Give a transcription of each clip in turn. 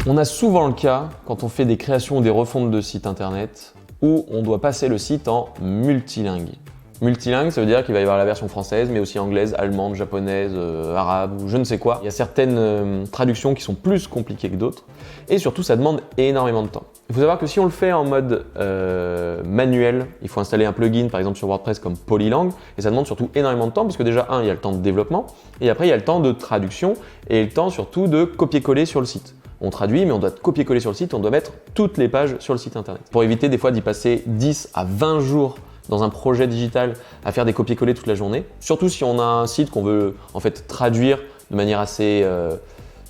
On a souvent le cas, quand on fait des créations ou des refontes de sites internet, où on doit passer le site en multilingue. Multilingue, ça veut dire qu'il va y avoir la version française, mais aussi anglaise, allemande, japonaise, arabe ou je ne sais quoi. Il y a certaines traductions qui sont plus compliquées que d'autres, et surtout ça demande énormément de temps. Il faut savoir que si on le fait en mode manuel, il faut installer un plugin par exemple sur WordPress comme Polylang, et ça demande surtout énormément de temps, parce que déjà, il y a le temps de développement, et après il y a le temps de traduction, et le temps surtout de copier-coller sur le site. On traduit, mais on doit copier-coller sur le site, on doit mettre toutes les pages sur le site internet. Pour éviter des fois d'y passer 10 à 20 jours dans un projet digital à faire des copier-coller toute la journée, surtout si on a un site qu'on veut en fait traduire de manière assez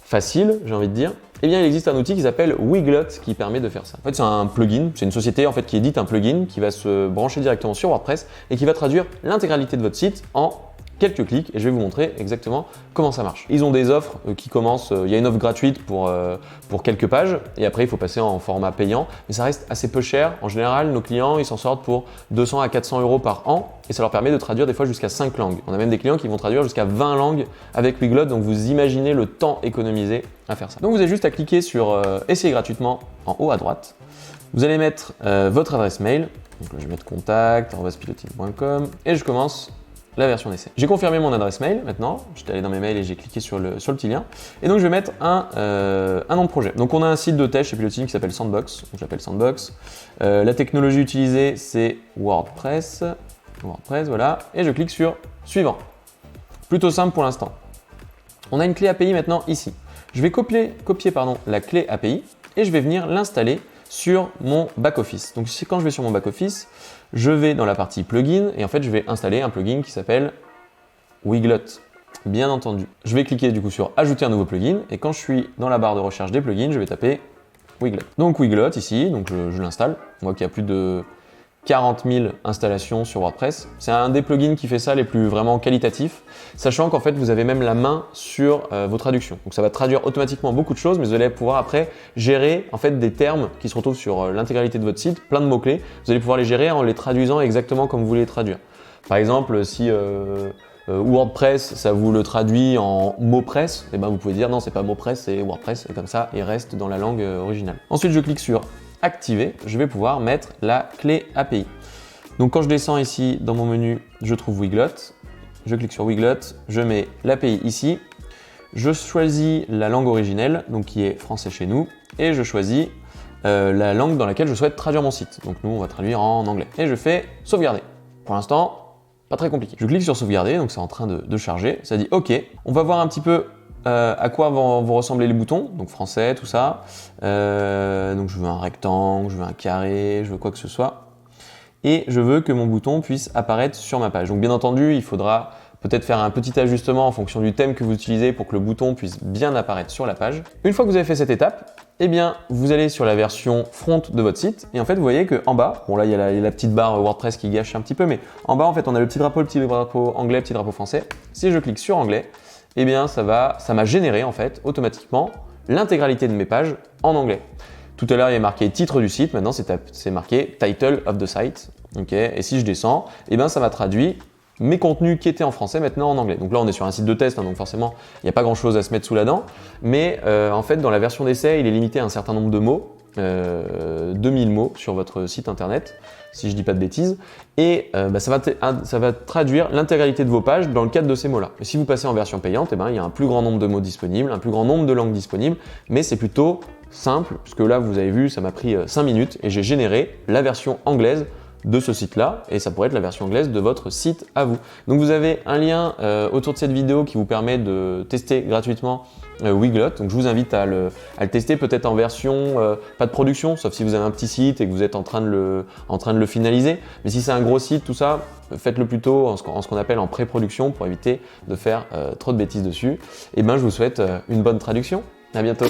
facile, j'ai envie de dire, eh bien il existe un outil qui s'appelle Weglot qui permet de faire ça. En fait c'est un plugin, c'est une société en fait qui édite un plugin qui va se brancher directement sur WordPress et qui va traduire l'intégralité de votre site en quelques clics, et je vais vous montrer exactement comment ça marche. Ils ont des offres qui commencent, il y a une offre gratuite pour quelques pages, et après il faut passer en format payant, mais ça reste assez peu cher. En général, nos clients ils s'en sortent pour 200 à 400 € par an, et ça leur permet de traduire des fois jusqu'à 5 langues. On a même des clients qui vont traduire jusqu'à 20 langues avec Weglot, donc vous imaginez le temps économisé à faire ça. Donc vous avez juste à cliquer sur essayer gratuitement en haut à droite. Vous allez mettre votre adresse mail, donc là, je vais mettre contact@piloting.com, et je commence la version d'essai. J'ai confirmé mon adresse mail maintenant, j'étais allé dans mes mails et j'ai cliqué sur le petit lien. Et donc je vais mettre un nom de projet. Donc on a un site de test chez Piloting qui s'appelle Sandbox, donc je l'appelle Sandbox. La technologie utilisée c'est WordPress, voilà, et je clique sur suivant. Plutôt simple pour l'instant. On a une clé API maintenant ici. Je vais copier la clé API et je vais venir l'installer sur mon back-office. Donc quand je vais sur mon back-office, je vais dans la partie plugin et en fait je vais installer un plugin qui s'appelle Weglot, bien entendu. Je vais cliquer du coup sur ajouter un nouveau plugin et quand je suis dans la barre de recherche des plugins, je vais taper Weglot. Donc Weglot ici, donc je l'installe. On voit qu'il y a plus de 40 000 installations sur WordPress. C'est un des plugins qui fait ça les plus vraiment qualitatifs, sachant qu'en fait vous avez même la main sur vos traductions. Donc ça va traduire automatiquement beaucoup de choses, mais vous allez pouvoir après gérer en fait des termes qui se retrouvent sur l'intégralité de votre site, plein de mots-clés. Vous allez pouvoir les gérer en les traduisant exactement comme vous voulez les traduire. Par exemple, si WordPress, ça vous le traduit en mot-press, et ben vous pouvez dire non, c'est pas mot-press, c'est WordPress, et comme ça, il reste dans la langue originale. Ensuite, je clique sur activer, je vais pouvoir mettre la clé API. Donc quand je descends ici dans mon menu, je trouve Weglot, je clique sur Weglot, je mets l'API ici, je choisis la langue originelle, donc qui est français chez nous, et je choisis la langue dans laquelle je souhaite traduire mon site. Donc nous, on va traduire en anglais. Et je fais sauvegarder. Pour l'instant, pas très compliqué. Je clique sur sauvegarder, donc c'est en train de charger. Ça dit OK. On va voir un petit peu à quoi vont ressembler les boutons, donc français, tout ça. Donc je veux un rectangle, je veux un carré, je veux quoi que ce soit. Et je veux que mon bouton puisse apparaître sur ma page. Donc bien entendu, il faudra peut-être faire un petit ajustement en fonction du thème que vous utilisez pour que le bouton puisse bien apparaître sur la page. Une fois que vous avez fait cette étape, eh bien, vous allez sur la version front de votre site et en fait, vous voyez qu'en bas, bon là, il y a la petite barre WordPress qui gâche un petit peu, mais en bas, en fait, on a le petit drapeau anglais, petit drapeau français. Si je clique sur anglais, eh bien, ça m'a généré en fait automatiquement l'intégralité de mes pages en anglais. Tout à l'heure, il y a marqué titre du site, maintenant c'est marqué title of the site. Okay. Et si je descends, eh bien, ça m'a traduit mes contenus qui étaient en français maintenant en anglais. Donc là, on est sur un site de test, hein, donc forcément, il n'y a pas grand-chose à se mettre sous la dent. Mais en fait, dans la version d'essai, il est limité à un certain nombre de mots, 2000 mots sur votre site internet, si je dis pas de bêtises. Et ça va traduire l'intégralité de vos pages dans le cadre de ces mots-là. Et si vous passez en version payante, eh ben, il y a un plus grand nombre de mots disponibles, un plus grand nombre de langues disponibles, mais c'est plutôt simple, puisque là, vous avez vu, ça m'a pris 5 minutes et j'ai généré la version anglaise de ce site-là, et ça pourrait être la version anglaise de votre site à vous. Donc vous avez un lien autour de cette vidéo qui vous permet de tester gratuitement Weglot. Donc je vous invite à le tester peut-être en version pas de production, sauf si vous avez un petit site et que vous êtes en train de le finaliser. Mais si c'est un gros site, tout ça, faites-le plutôt en ce qu'on appelle en pré-production pour éviter de faire trop de bêtises dessus. Et ben je vous souhaite une bonne traduction. À bientôt.